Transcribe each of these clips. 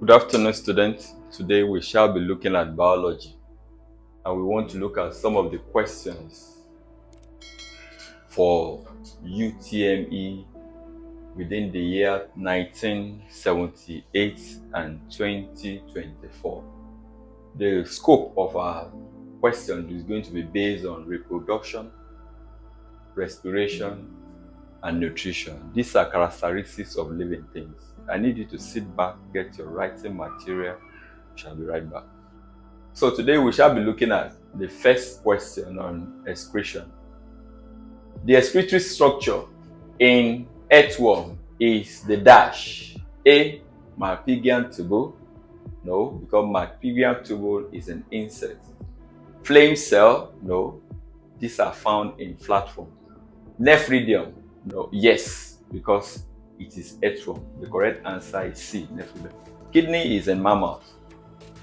Good afternoon, students. Today we shall be looking at biology, and we want to look at some of the questions for UTME within the year 1978 and 2024. The scope of our question is going to be based on reproduction, respiration, and nutrition. These are characteristics of living things. I need you to sit back, get your writing material. We shall be right back. So today we shall be looking at the first question on excretion. The excretory structure in earthworm is the dash. A. Malpighian tubule. No, because Malpighian tubule is an insect. Flame cell. No, these are found in flatworm. Nephridium. No, yes, because it is earthworm. The correct answer is C. Nephridium. Kidney is in mammals.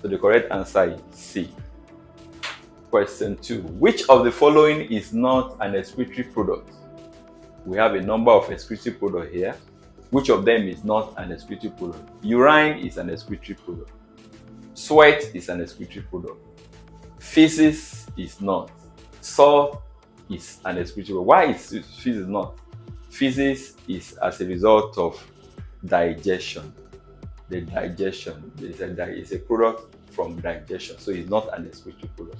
So the correct answer is C. Question 2. Which of the following is not an excretory product? We have a number of excretory products here. Which of them is not an excretory product? Urine is an excretory product. Sweat is an excretory product. Feces is not. Salt is an excretory product. Why is feces not? Feces is as a result of digestion. The digestion is a product from digestion, so it's not an excretory product.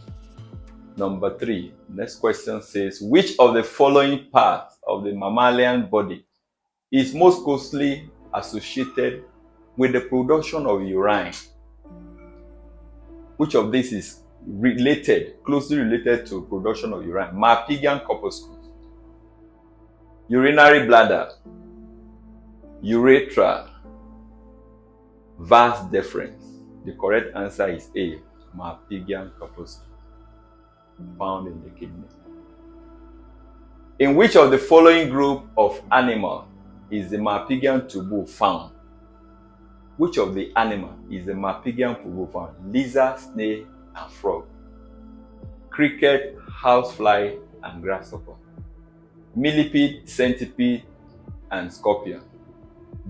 Number 3, next question says, which of the following parts of the mammalian body is most closely associated with the production of urine? Which of these is closely related to production of urine? Malpighian corpuscles, urinary bladder, urethra, vas deferens. The correct answer is A. Malpighian corpuscle, found in the kidney. In which of the following group of animal is the Malpighian tubule found? Which of the animal is the Malpighian tubule found? Lizard, snail, and frog. Cricket, housefly, and grasshopper. Millipede, centipede, and scorpion.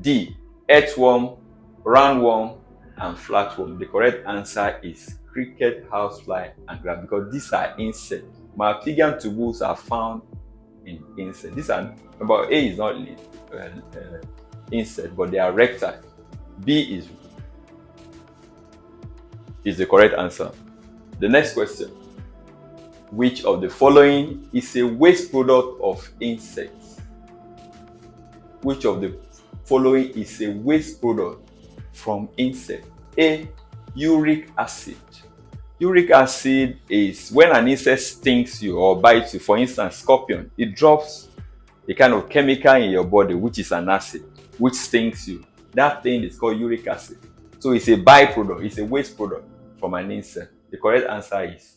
D. Earthworm, roundworm, and flatworm. The correct answer is cricket, housefly, and grasshopper, because these are insects. Malpighian tubules are found in insects. These are, about A is not insect, but they are rectile. B is the correct answer. The next question. Which of the following is a waste product of insects? Which of the following is a waste product from insects? A. Uric acid. Uric acid is when an insect stings you or bites you. For instance, scorpion, it drops a kind of chemical in your body, which is an acid, which stings you. That thing is called uric acid. So it's a byproduct, it's a waste product from an insect. The correct answer is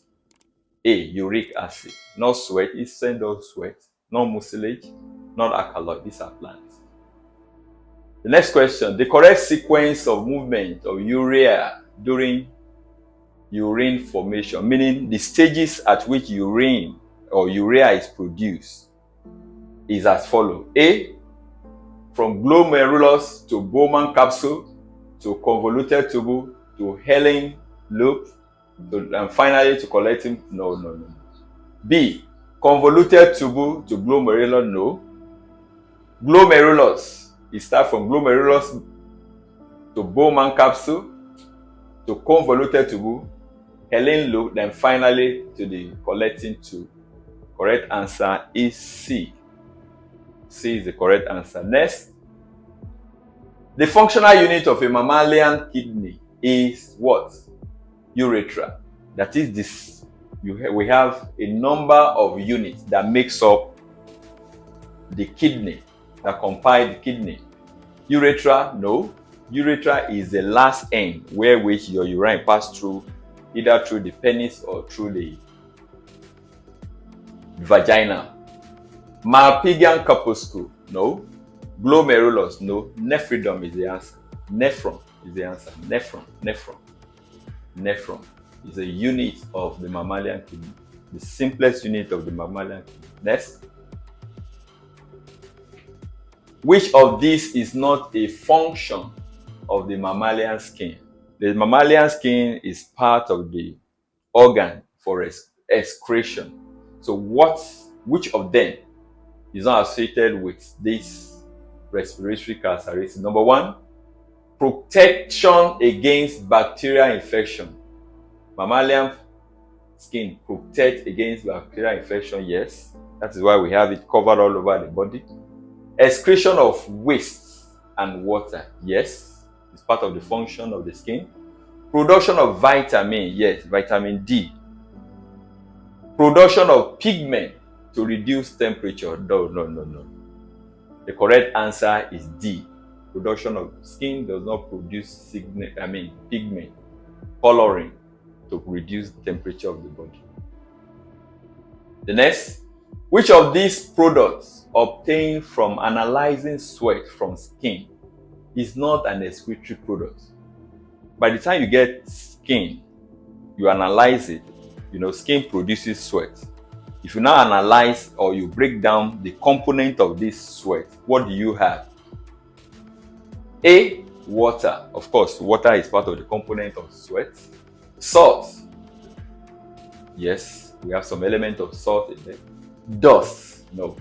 A. Uric acid. Not sweat, insect don't sweat, not mucilage, not alkaloid. These are plants. The next question. The correct sequence of movement of urea during urine formation, meaning the stages at which urine or urea is produced, is as follows. A. From glomerulus to Bowman capsule to convoluted tubule to Henle loop and finally to collecting. No. B. Convoluted tubule to glomerulus. No. Glomerulus. It starts from glomerulus to Bowman capsule to convoluted tubule, Henle loop, then finally to the collecting tube. Correct answer is C. C is the correct answer. Next. The functional unit of a mammalian kidney is what? Urethra. That is this. We have a number of units that makes up the kidney, that compile the kidney. Urethra, no. Urethra is the last end where which your urine passes through, either through the penis or through the vagina. Malpighian corpuscle, no. Glomerulus, no. Nephridium is the answer. Nephron is the answer. Nephron is a unit of the mammalian kidney, the simplest unit of the mammalian kidney. Next. Which of these is not a function of the mammalian skin. The mammalian skin is part of the organ for excretion. So which of them is not associated with this respiratory characteristic? Number one, protection against bacterial infection. Mammalian skin protects against bacterial infection, yes. That is why we have it covered all over the body. Excretion of waste and water, yes. It's part of the function of the skin. Production of vitamin, yes, vitamin D. Production of pigment to reduce temperature. No. The correct answer is D. Production of skin does not produce pigment, coloring to reduce the temperature of the body. The next, which of these products obtained from analyzing sweat from skin is not an excretory product? By the time you get skin, you analyze it, skin produces sweat. If you now analyze or you break down the component of this sweat, what do you have? A, water. Of course, water is part of the component of sweat. Salt. Yes, we have some element of salt in there. Dust. No.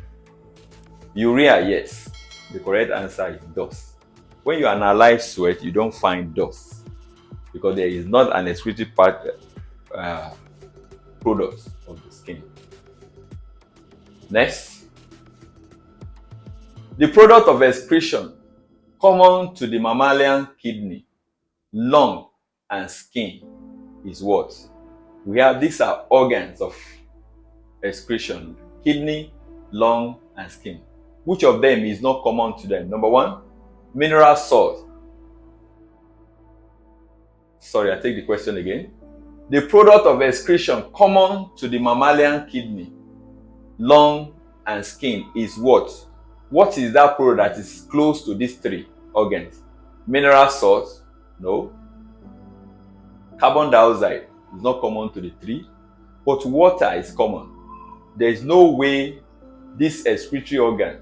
Urea. Yes. The correct answer is dust. When you analyze sweat, you don't find dust because there is not an excretory product of the skin. Next, the product of excretion common to the mammalian kidney, lung, and skin is what? These are organs of excretion: kidney, lung, and skin. Which of them is not common to them? Number one, mineral salt. Sorry, I take the question again. The product of excretion common to the mammalian kidney, lung, and skin is what? What is that product that is close to these three organs? Mineral salt? No. Carbon dioxide is not common to the three, but water is common. There is no way this excretory organ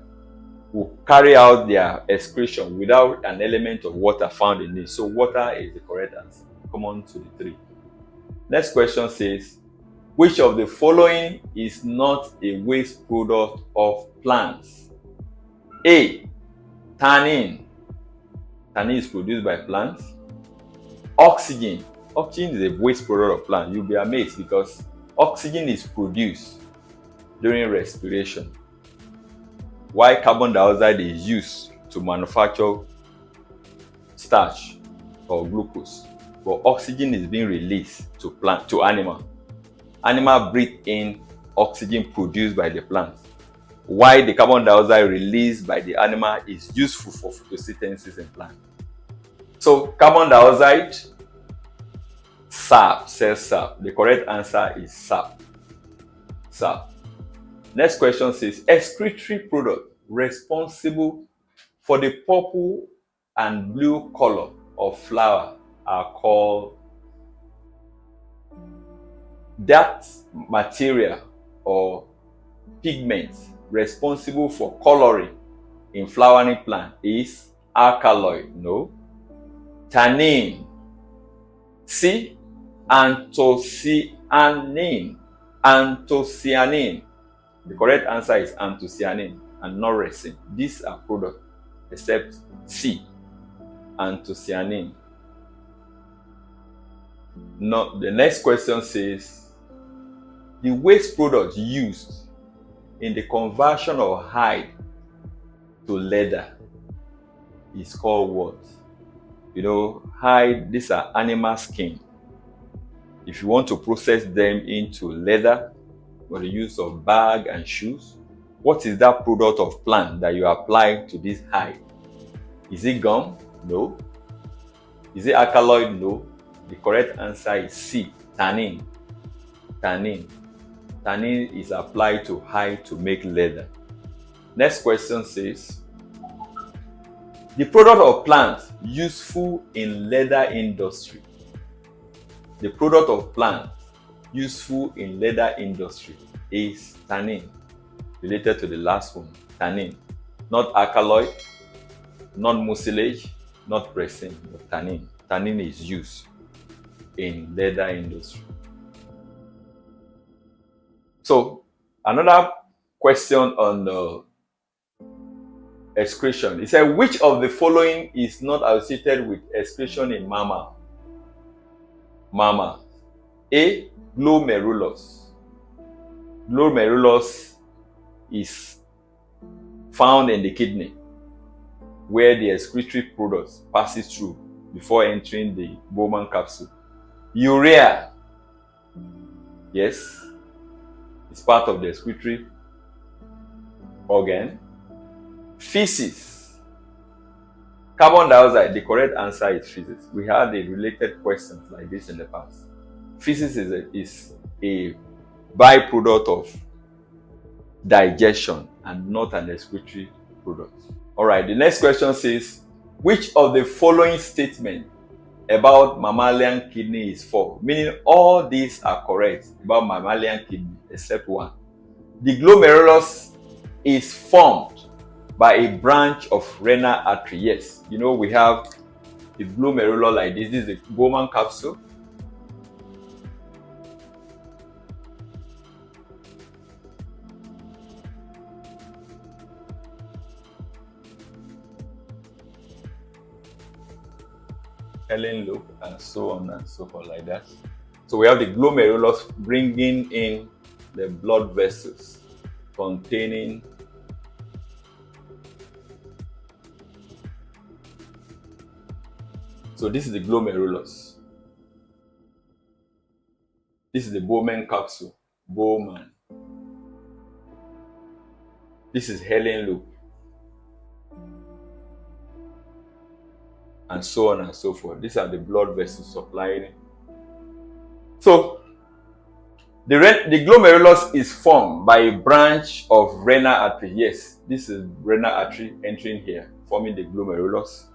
will carry out their excretion without an element of water found in it. So water is the correct answer, common to the three. Next question says, which of the following is not a waste product of plants? A, tannin. Tannin is produced by plants. Oxygen. Oxygen is a waste product of plants. You'll be amazed because oxygen is produced during respiration, while carbon dioxide is used to manufacture starch or glucose. But oxygen is being released to animal. Animal breathe in oxygen produced by the plant, while the carbon dioxide released by the animal is useful for photosynthesis in plant. So carbon dioxide, sap, cell sap. The correct answer is sap. Sap. Next question says, excretory product responsible for the purple and blue color of flower are called. That material or pigment responsible for coloring in flowering plant is alkaloid. No. Tannin. C, anthocyanin. Anthocyanin. The correct answer is anthocyanin and not resin. These are products except C, anthocyanin. No, the next question says, the waste product used in the conversion of hide to leather is called what? Hide, these are animal skin. If you want to process them into leather for the use of bag and shoes, what is that product of plant that you apply to this hide? Is it gum? No. Is it alkaloid? No. The correct answer is C, tannin. Tannin. Tannin is applied to hide to make leather. Next question says, the product of plant useful in leather industry. The product of plant useful in leather industry is tannin. Related to the last one, tannin. Not alkaloid, not mucilage, not resin, but tannin. Tannin is used in leather industry. So another question on the excretion. It said, which of the following is not associated with excretion in mammal? Mammal. A. Glomerulus. Glomerulus is found in the kidney, where the excretory products passes through before entering the Bowman capsule. Urea, yes, it's part of the excretory organ. Feces, carbon dioxide. The correct answer is feces. We had a related questions like this in the past. Feces is a byproduct of digestion and not an excretory product. All right, the next question says, which of the following statements about mammalian kidney is false? Meaning all these are correct about mammalian kidney except one. The glomerulus is formed by a branch of renal artery. Yes, you know, we have the glomerular like this. This is the Bowman capsule. Helen loop, and so on and so forth like that. So we have the glomerulus bringing in the blood vessels containing so this is the glomerulus. This is the Bowman capsule. Bowman. This is Helen loop. And so on and so forth. These are the blood vessels supplying. So the glomerulus is formed by a branch of renal artery. Yes, this is renal artery entering here, forming the glomerulus.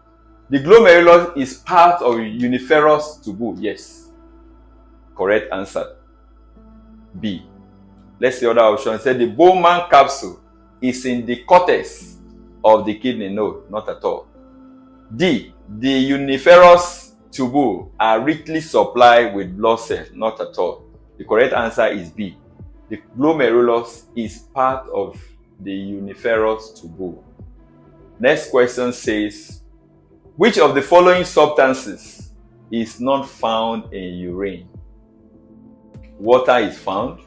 The glomerulus is part of uniferous tubule. Yes, correct answer. B. Let's see other option. Say the Bowman capsule is in the cortex of the kidney. No, not at all. D. The uniferous tubule are richly supplied with blood cells. Not at all. The correct answer is B. The glomerulus is part of the uniferous tubule. Next question says, which of the following substances is not found in urine? Water is found.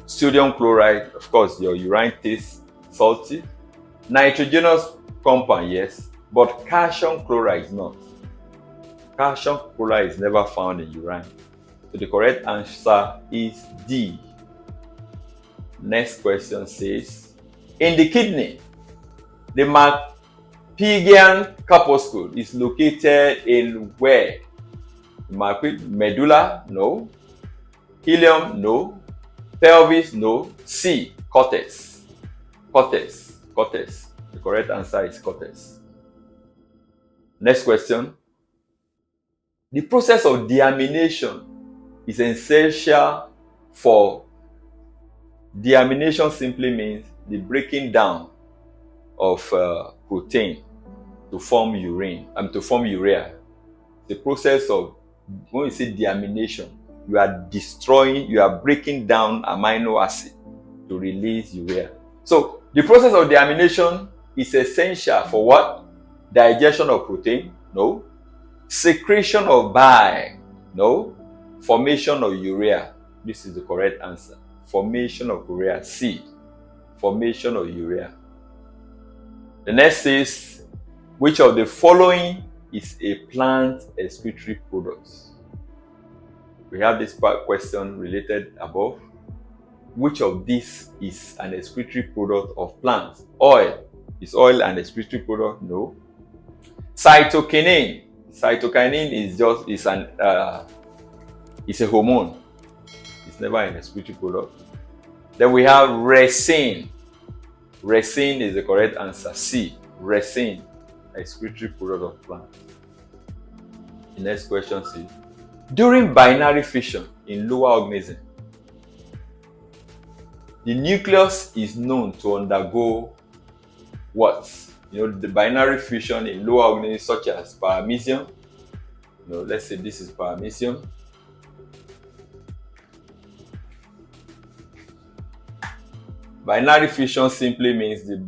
Sodium chloride, of course, your urine tastes salty. Nitrogenous compound, yes. But calcium chloride is not. Calcium chloride is never found in urine. So the correct answer is D. Next question says, in the kidney, the Mappesian corpuscle is located in where? Medulla? No. Ileum? No. Pelvis? No. C. Cortex. Cortex. Cortex. The correct answer is cortex. Next question. The process of deamination is essential for deamination. Simply means the breaking down of protein to form urine and to form urea. The process of, when we say deamination, you are destroying, you are breaking down amino acid to release urea. So the process of deamination is essential for what? Digestion of protein? No. Secretion of bile? No. Formation of urea? This is the correct answer. Formation of urea. C. Formation of urea. The next is, which of the following is a plant excretory product? We have this question related above. Which of these is an excretory product of plants? Oil. Is oil an excretory product? No. Cytokinin. Cytokinin is a hormone. It's never an excretory product. Then we have resin. Resin is the correct answer. C. Resin, excretory product of plant. The next question is, during binary fission in lower organisms, the nucleus is known to undergo what? The binary fission in lower organisms such as paramecium. Let's say this is paramecium. Binary fission simply means the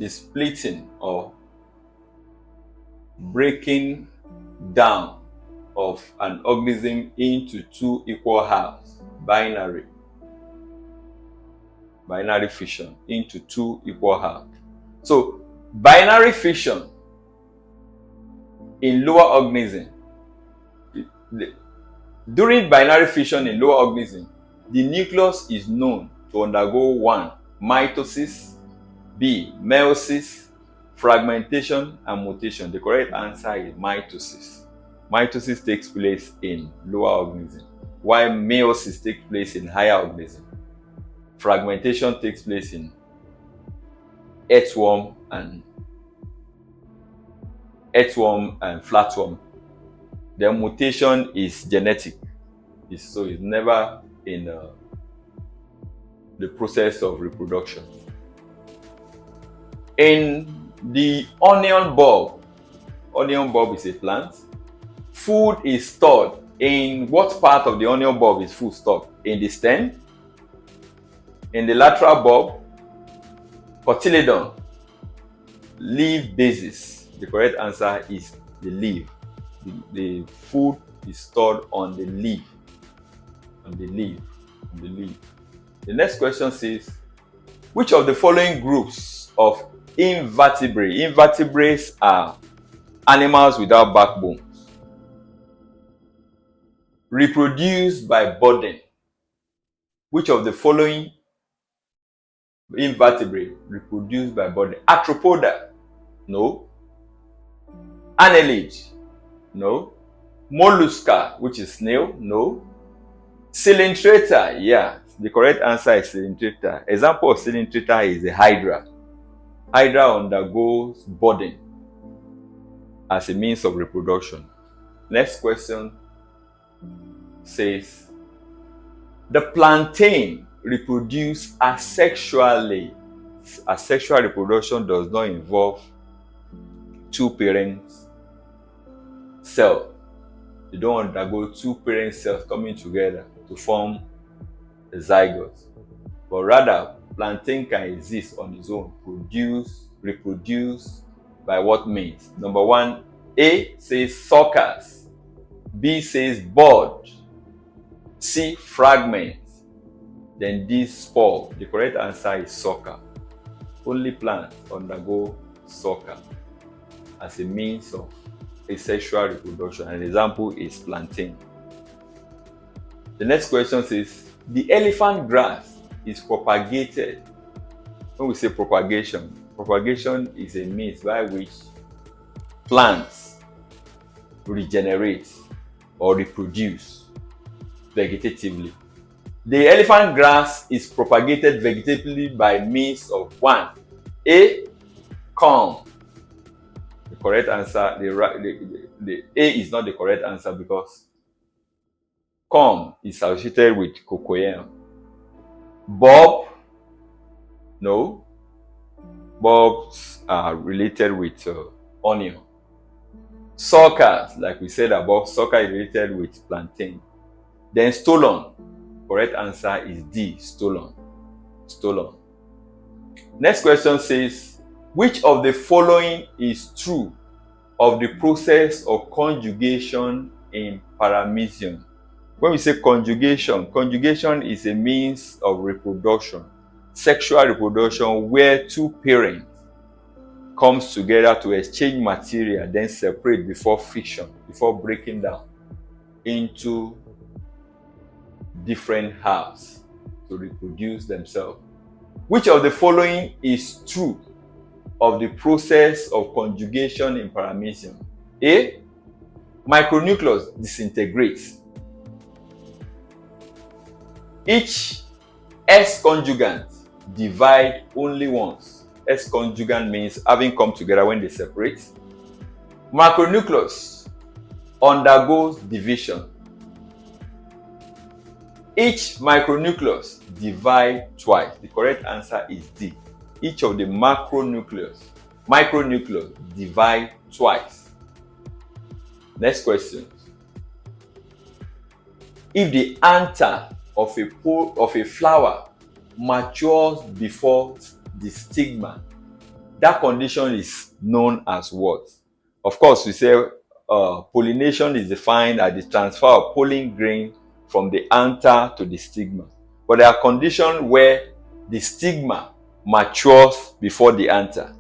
splitting or breaking down of an organism into two equal halves. Binary fission into two equal halves. So binary fission in lower organism, during binary fission in lower organism, the nucleus is known to undergo 1. Mitosis, B. Meiosis, fragmentation, and mutation. The correct answer is mitosis. Mitosis takes place in lower organism, while meiosis takes place in higher organism. Fragmentation takes place in earthworm and flatworm. Then mutation is genetic. So it's never in the process of reproduction. In the onion bulb is a plant. Food is stored in what part of the onion bulb is food stored? In the stem, in the lateral bulb, cotyledon, leaf basis. The correct answer is the leaf. The food is stored on the leaf. The next question says, which of the following groups of invertebrates are animals without backbones, reproduce by budding? Which of the following invertebrate reproduce by budding? Arthropoda? No. Annelid? No. Mollusca, which is snail? No. Coelenterata? Yeah, the correct answer is coelenterata. Example of coelenterata is the hydra. Hydra undergoes budding as a means of reproduction. Next question says, the plantain reproduce asexually. Asexual reproduction does not involve two parent cells. They don't undergo two parent cells coming together to form a zygote, but rather plantain can exist on its own, reproduce by what means? Number 1, A says suckers, B says bud, C fragment, then D spore. The correct answer is sucker. Only plants undergo sucker as a means of asexual reproduction. An example is plantain. The next question says, the elephant grass is propagated. When we say propagation is a means by which plants regenerate or reproduce vegetatively. The elephant grass is propagated vegetatively by means of 1. A. Corn. The correct answer, the A is not the correct answer because corn is associated with cocoyam. Bulb? No. Bulbs are related with onion. Suckers, like we said above, sucker is related with plantain. Then stolon. Correct answer is D, stolon. Next question says, which of the following is true of the process of conjugation in paramecium? When we say conjugation is a means of reproduction, sexual reproduction, where two parents comes together to exchange material, then separate before fission, before breaking down into different halves to reproduce themselves. Which of the following is true of the process of conjugation in paramecium? A. Micronucleus disintegrates. Each S conjugant divide only once. S conjugant means having come together when they separate. Macronucleus undergoes division. Each micronucleus divide twice. The correct answer is D. each of the micronucleus divide twice. Next question. If the anther of a flower matures before the stigma, that condition is known as what? Of course, we say pollination is defined as the transfer of pollen grain from the anther to the stigma. But there are conditions where the stigma matures before the anther,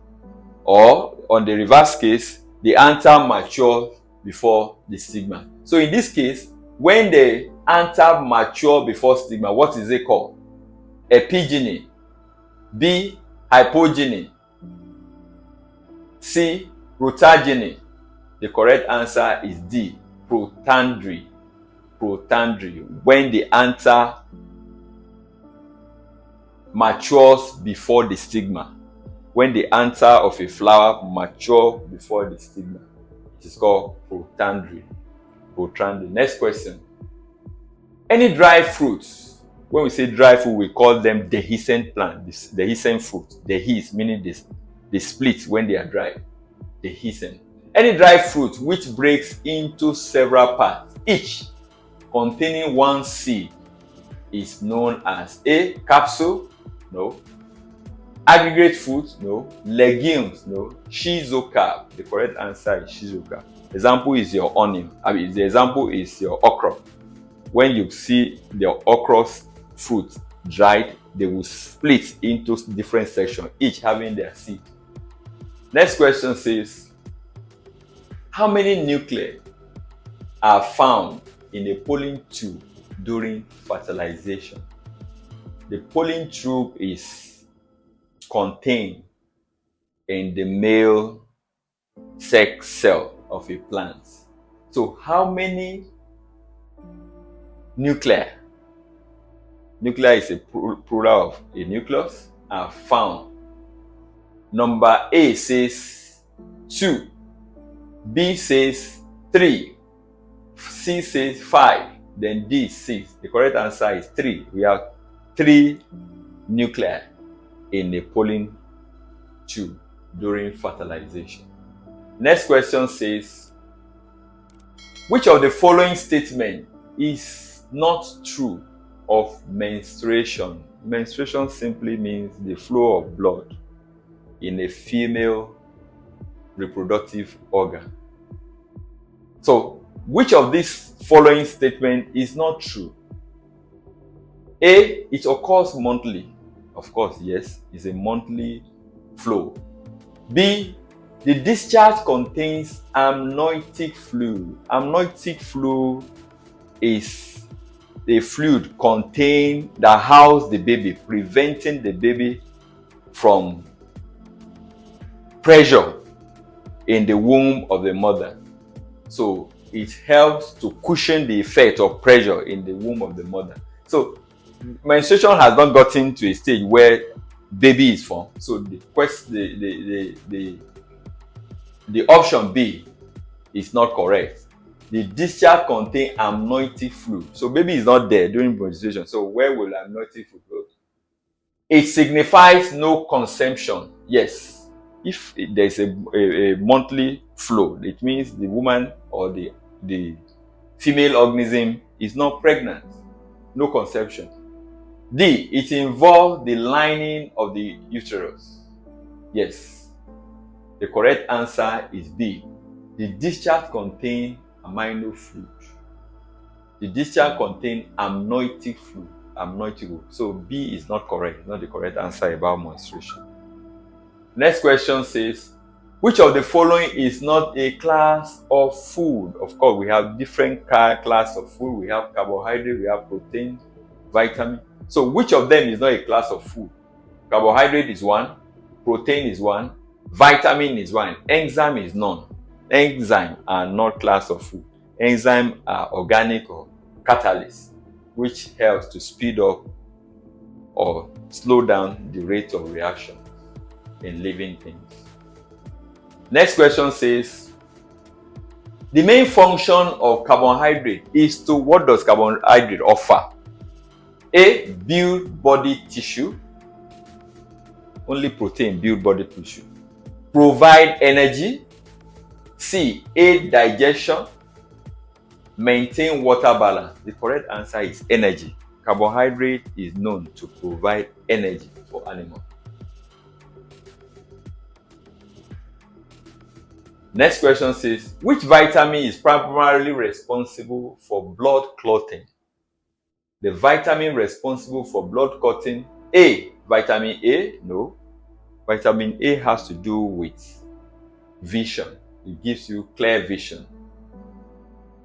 or on the reverse case, the anther matures before the stigma. So in this case, when the anther matures before stigma, what is it called? Epigeny, B, hypogeny, C, protogeny. The correct answer is D, protandry. When the anther matures before the stigma. When the anther of a flower matures before the stigma, it is called protandry. Next question. Any dry fruits, when we say dry fruit, we call them dehiscent plants, dehiscent fruit. Dehisce meaning they split when they are dry. Dehiscent. Any dry fruit which breaks into several parts, each containing one seed, is known as A, capsule, no. Aggregate fruit, no. Legumes, no. Schizocarp. The correct answer is schizocarp. Example is your onion. The example is your okra. When you see the okra fruit dried, they will split into different sections, each having their seed. Next question says, how many nuclei are found in a pollen tube during fertilization? The pollen tube is contained in the male sex cell of a plant. So how many nuclei is a plural of a nucleus, are found? Number A says 2, B says 3, C says 5, then D 6. The correct answer is 3. We have 3 nuclei in a pollen tube during fertilization. Next question says, which of the following statement is not true of menstruation? Menstruation simply means the flow of blood in a female reproductive organ. So, which of these following statements is not true? A, it occurs monthly. Of course, yes, it's a monthly flow. B, the discharge contains amniotic fluid. Amniotic fluid is a fluid contained that houses the baby, preventing the baby from pressure in the womb of the mother. So it helps to cushion the effect of pressure in the womb of the mother. So menstruation has not gotten to a stage where baby is formed. So the option B is not correct. The discharge contains amniotic fluid. So baby is not there during menstruation. So where will amniotic fluid go? It signifies no consumption. Yes. If there's a monthly flow, it means the woman or the female organism is not pregnant. No conception. D, it involves the lining of the uterus. Yes. The correct answer is B. The discharge contains amino fluid. The discharge contains amniotic fluid. So B is not correct, not the correct answer about menstruation. Next question says, which of the following is not a class of food? Of course, we have different class of food. We have carbohydrate, we have protein, vitamin. So which of them is not a class of food? Carbohydrate is one, protein is one, vitamin is one, enzyme is none. Enzymes are not class of food. Enzymes are organic or catalysts, which helps to speed up or slow down the rate of reaction in living things. Next question says, the main function of carbohydrate is to, what does carbohydrate offer? A, build body tissue. Only protein build body tissue. Provide energy. C. Aid digestion. Maintain water balance. The correct answer is energy. Carbohydrate is known to provide energy for animals. Next question says, which vitamin is primarily responsible for blood clotting? The vitamin responsible for blood clotting. A. Vitamin A? No. Vitamin A has to do with vision. It gives you clear vision.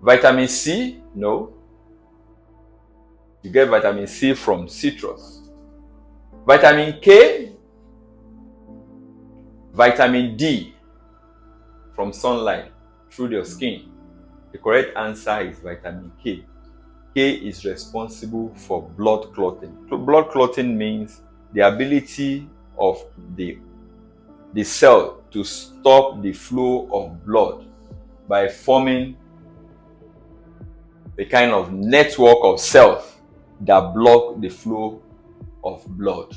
Vitamin C? No. You get vitamin C from citrus. Vitamin K? Vitamin D from sunlight through your skin. The correct answer is vitamin K. K is responsible for blood clotting. So blood clotting means the ability of the cell to stop the flow of blood by forming a kind of network of cells that block the flow of blood.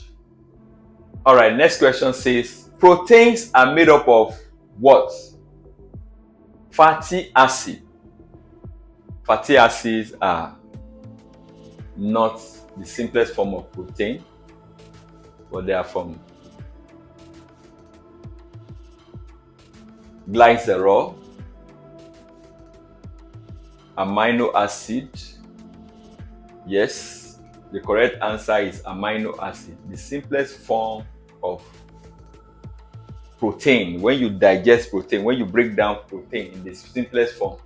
All right, next question says, proteins are made up of what? Fatty acid. Fatty acids are not the simplest form of protein, but they are from glycerol, amino acid. Yes, the correct answer is amino acid. The simplest form of protein, when you digest protein, when you break down protein in the simplest form,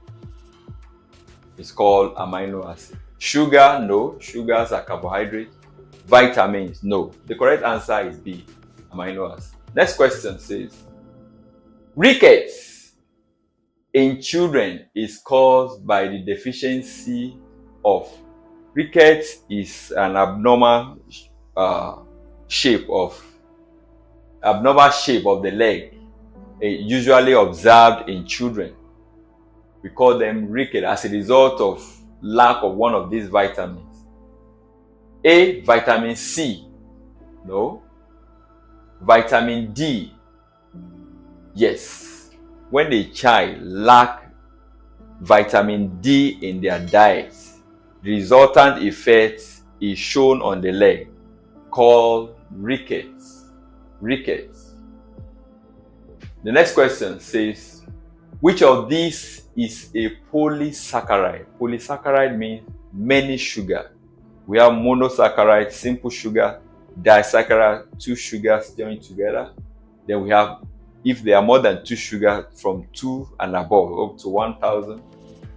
it's called amino acid. Sugar, no. Sugars are carbohydrates. Vitamins, no. The correct answer is B, amino acid. Next question says, rickets in children is caused by the deficiency of. Rickets is an abnormal shape of the leg, usually observed in children. We call them rickets as a result of lack of one of these vitamins. A. Vitamin C. No. Vitamin D. Yes. When a child lacks vitamin D in their diet, the resultant effect is shown on the leg, called rickets. Rickets. The next question says, which of these is a polysaccharide? Polysaccharide means many sugar. We have monosaccharide, simple sugar, disaccharide, two sugars joined together. Then we have, if there are more than two sugars, from 2 and above, up to 1,000,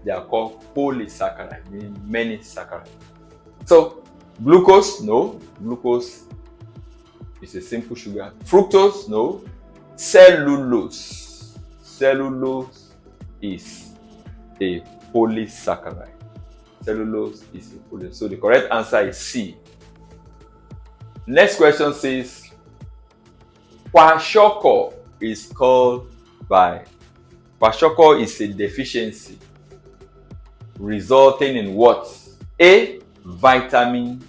they are called polysaccharide, meaning many saccharides. So, glucose, no. Glucose is a simple sugar. Fructose, no. Cellulose. Cellulose is a polysaccharide. Cellulose is a polysaccharide. So the correct answer is C. Next question says, kwashiorkor is called by. Kwashiorkor is a deficiency resulting in what? A. Vitamin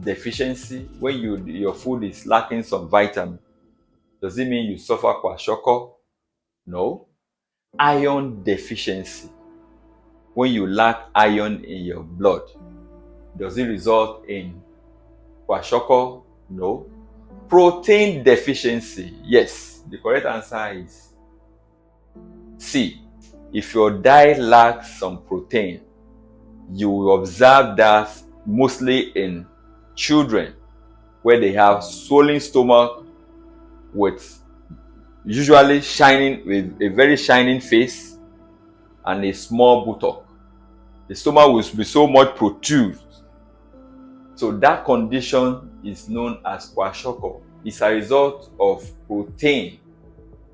deficiency. When your food is lacking some vitamin, does it mean you suffer kwashiorkor? No. Iron deficiency. When you lack iron in your blood, does it result in kwashiorkor? No. Protein deficiency. Yes. The correct answer is C. If your diet lacks some protein, you will observe that mostly in children, where they have swollen stomach with usually with a very shining face and a small buttock. The stomach will be so much protruded. So that condition is known as kwashiorkor. It's a result of protein,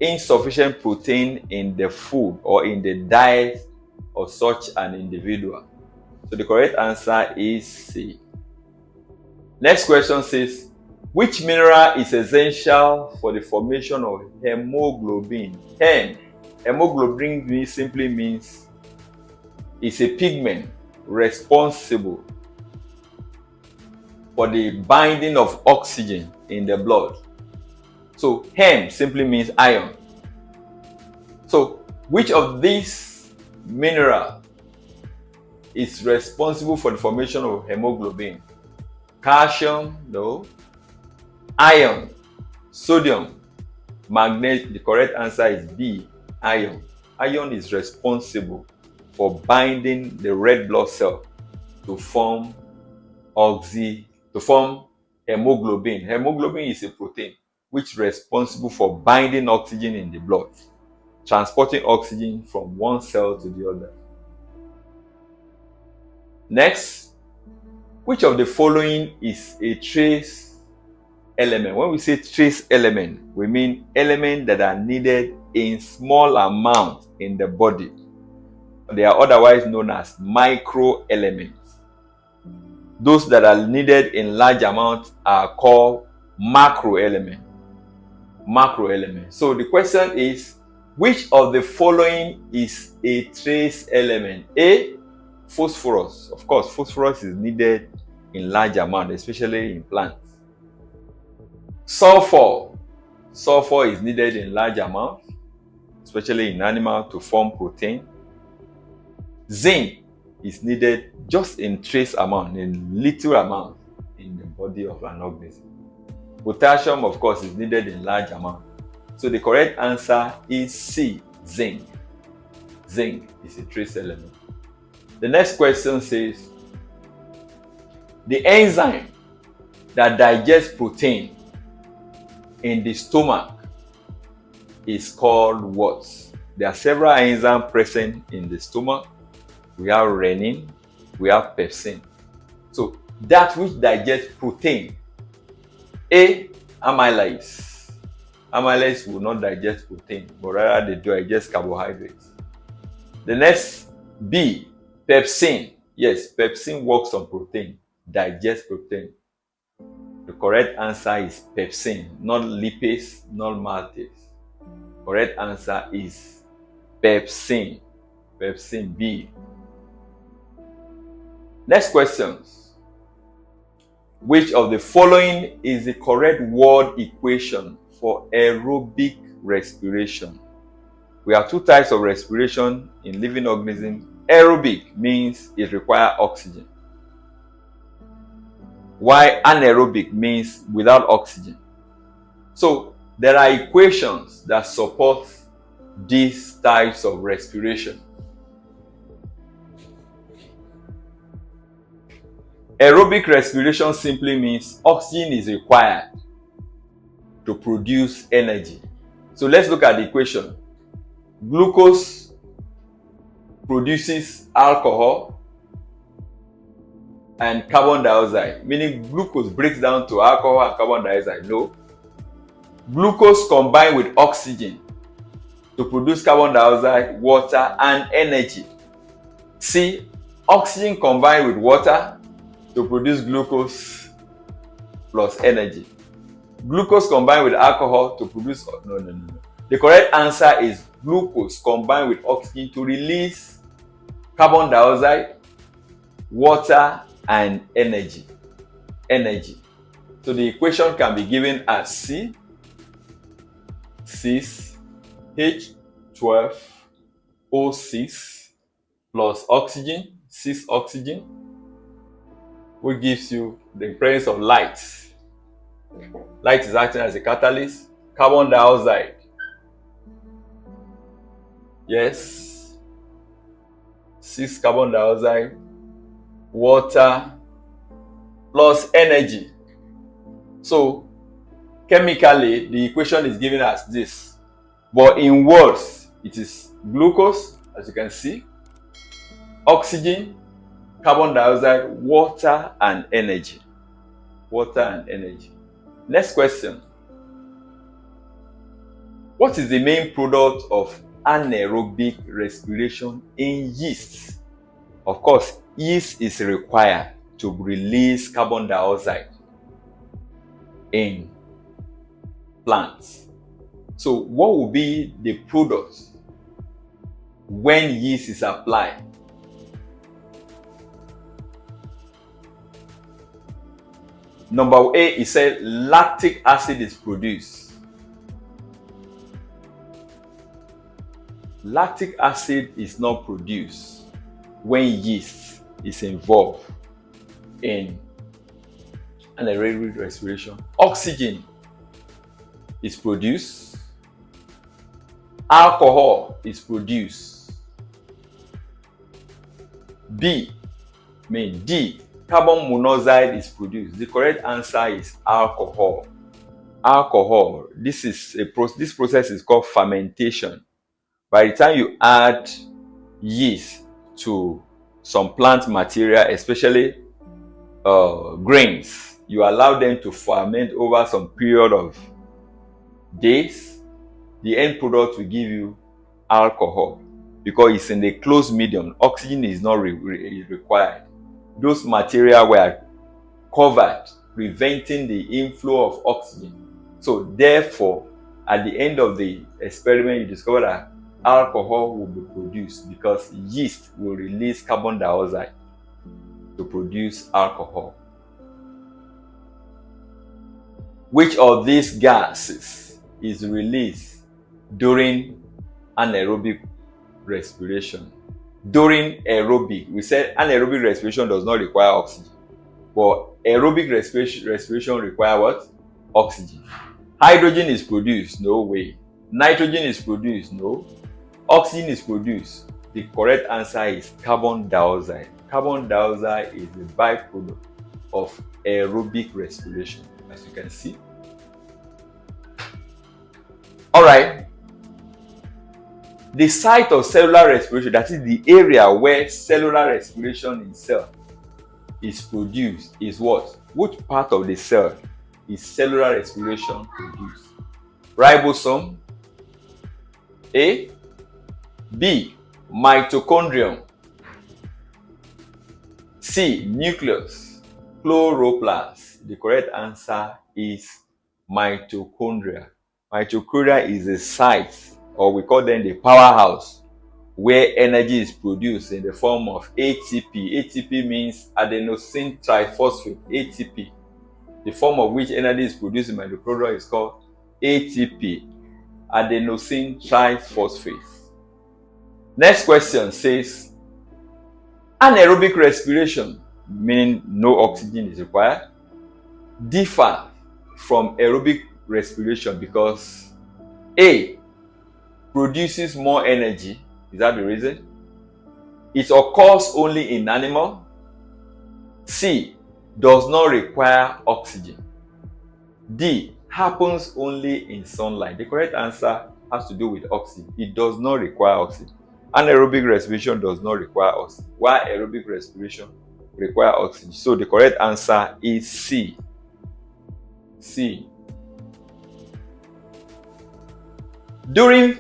insufficient protein in the food or in the diet of such an individual. So the correct answer is C. Next question says, which mineral is essential for the formation of hemoglobin? Hemoglobin simply means it's a pigment responsible for the binding of oxygen in the blood. So hem simply means iron. So which of these minerals is responsible for the formation of hemoglobin? Calcium, no. Iron, sodium, magnesium. The correct answer is B, iron. Iron is responsible for binding the red blood cell to form hemoglobin. Hemoglobin is a protein which is responsible for binding oxygen in the blood, transporting oxygen from one cell to the other. Next, which of the following is a trace element? When we say trace element, we mean elements that are needed in small amount in the body. They are otherwise known as micro elements. Those that are needed in large amounts are called macro elements. Macro elements. So the question is, which of the following is a trace element? A, phosphorus. Of course, phosphorus is needed in large amount, especially in plants. Sulfur. Sulfur is needed in large amount, especially in animals, to form protein. Zinc is needed just in trace amount, in little amount in the body of an organism. Potassium, of course, is needed in large amount. So the correct answer is C, zinc. Zinc is a trace element. The next question says, the enzyme that digests protein in the stomach is called what? There are several enzymes present in the stomach. We have renin, we have pepsin. So that which digests protein, A, amylase. Amylase will not digest protein, but rather they digest carbohydrates. The next, B, pepsin. Yes, pepsin works on protein, digests protein. The correct answer is pepsin, not lipase, not maltase. Correct answer is pepsin. Pepsin, B. Next questions. Which of the following is the correct word equation for aerobic respiration? We have two types of respiration in living organisms. Aerobic means it requires oxygen, while anaerobic means without oxygen. So there are equations that support these types of respiration. Aerobic respiration simply means oxygen is required to produce energy. So let's look at the equation. Glucose produces alcohol and carbon dioxide, meaning glucose breaks down to alcohol and carbon dioxide. No. Glucose combined with oxygen to produce carbon dioxide, water, and energy. C. Oxygen combined with water to produce glucose plus energy. Glucose combined with alcohol to produce... No. The correct answer is glucose combined with oxygen to release carbon dioxide, water, and energy. So the equation can be given as C, 6 H12O6 plus oxygen, 6 oxygen, which gives you the presence of light. Light is acting as a catalyst. Carbon dioxide, yes, 6 carbon dioxide, water, plus energy. So chemically, the equation is given as this, but in words, it is glucose, as you can see, oxygen, carbon dioxide, water, and energy. Water and energy. Next question. What is the main product of anaerobic respiration in yeast? Of course, yeast is required to release carbon dioxide in plants. So what will be the product when yeast is applied? Number A, it said lactic acid is produced. lactic acid is not produced when yeast is involved in anaerobic respiration. Oxygen is produced. Alcohol is produced. D, carbon monoxide is produced. The correct answer is alcohol. Alcohol, this process is called fermentation. By the time you add yeast to some plant material, especially grains, you allow them to ferment over some period of days, the end product will give you alcohol because it's in a closed medium. Oxygen is not required. Those material were covered, preventing the inflow of oxygen. So therefore, at the end of the experiment, you discover that alcohol will be produced because yeast will release carbon dioxide to produce alcohol. Which of these gases is released during anaerobic respiration? During aerobic, we said anaerobic respiration does not require oxygen, but aerobic respiration requires what? Oxygen. Hydrogen is produced? No way. Nitrogen is produced? No. Oxygen is produced. The correct answer is carbon dioxide. Carbon dioxide is the byproduct of aerobic respiration, as you can see. All right. The site of cellular respiration, that is the area where cellular respiration in cell is produced, is what? Which part of the cell is cellular respiration produced? Ribosome, A. B. Mitochondrium, C. Nucleus, chloroplast. The correct answer is mitochondria. Mitochondria is a site, or we call them the powerhouse, where energy is produced in the form of ATP. ATP means adenosine triphosphate, ATP. The form of which energy is produced in mitochondria is called ATP, adenosine triphosphate. Next question says, anaerobic respiration, meaning no oxygen is required, differ from aerobic respiration because A. produces more energy. Is that the reason? It occurs only in animal. C. does not require oxygen. D. happens only in sunlight. The correct answer has to do with oxygen. It does not require oxygen. Anaerobic respiration does not require oxygen, while aerobic respiration requires oxygen. So the correct answer is C. C. During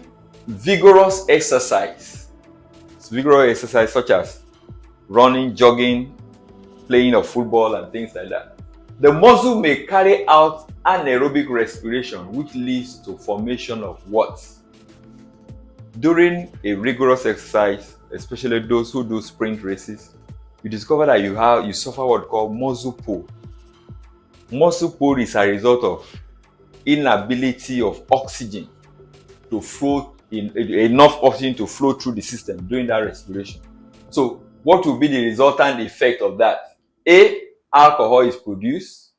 vigorous exercise such as running, jogging, playing of football and things like that, the muscle may carry out anaerobic respiration, which leads to formation of what? During a rigorous exercise, especially those who do sprint races, you discover that you suffer what called muscle pull. Muscle pull is a result of inability of oxygen to flow enough oxygen to flow through the system during that respiration. So what will be the resultant effect of that? A. alcohol is produced.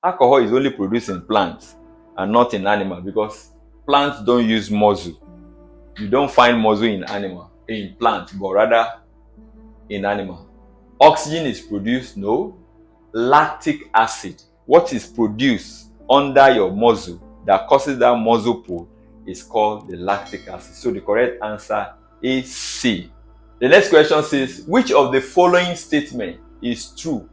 Alcohol is only produced in plants and not in animals because plants don't use muscle. You don't find muscle in plants, but rather in animal. Oxygen is produced? No. Lactic acid, what is produced under your muscle that causes that muscle pull, is called the lactic acid. So the correct answer is C. The next question says, which of the following statement is true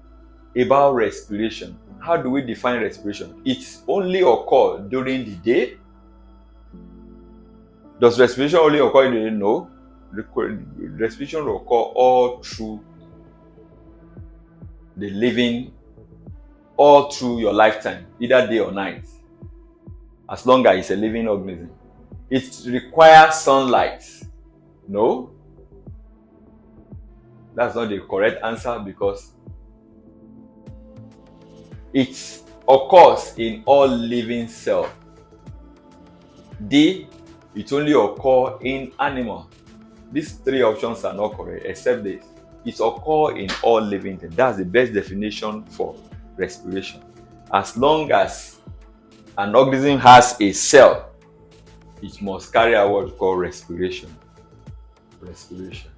about respiration? How do we define respiration? It only occurs during the day. Does respiration only occur in the day? No. Respiration will occur all through the living, all through your lifetime, either day or night, as long as it's a living organism. It requires sunlight. No. That's not the correct answer because it occurs in all living cells. D. It only occurs in animal. these three options are not correct, except this. It occurs in all living things. That's the best definition for respiration. As long as an organism has a cell, it must carry out what we call respiration. Respiration.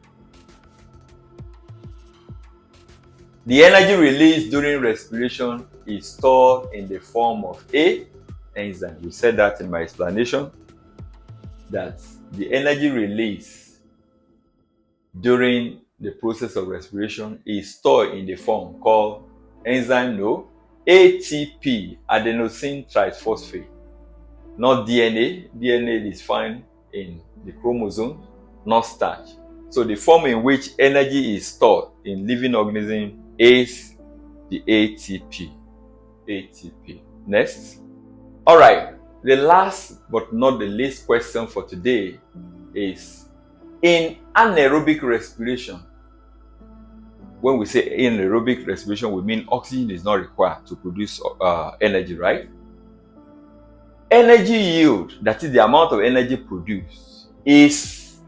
The energy released during respiration is stored in the form of a enzyme. We said that in my explanation, that the energy released during the process of respiration is stored in the form called enzyme no ATP, adenosine triphosphate, not DNA. DNA is found in the chromosome, not starch. So the form in which energy is stored in living organism is the ATP. ATP. Next. All right. The last but not the least question for today is, in anaerobic respiration, when we say anaerobic respiration, we mean oxygen is not required to produce energy, right? Energy yield, that is the amount of energy produced, is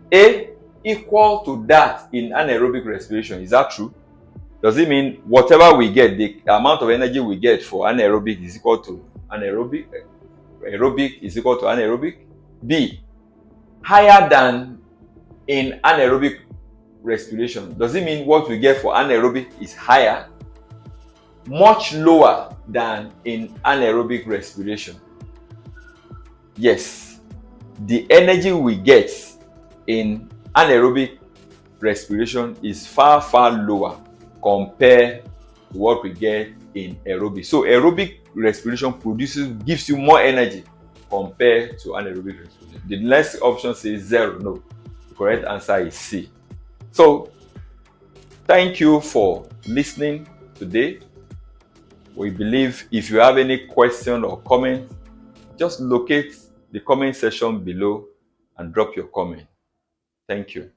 equal to that in anaerobic respiration. Is that true? Does it mean whatever we get, the amount of energy we get for anaerobic is equal to anaerobic? Aerobic is equal to anaerobic? B, higher than in anaerobic respiration. Does it mean what we get for anaerobic is higher? Much lower than in anaerobic respiration? Yes. The energy we get in anaerobic respiration is far, far lower compared to what we get in aerobic. So aerobic respiration gives you more energy compared to anaerobic respiration. The next option says 0. No. The correct answer is C. So thank you for listening today. We believe if you have any question or comment, just locate the comment section below and drop your comment. Thank you.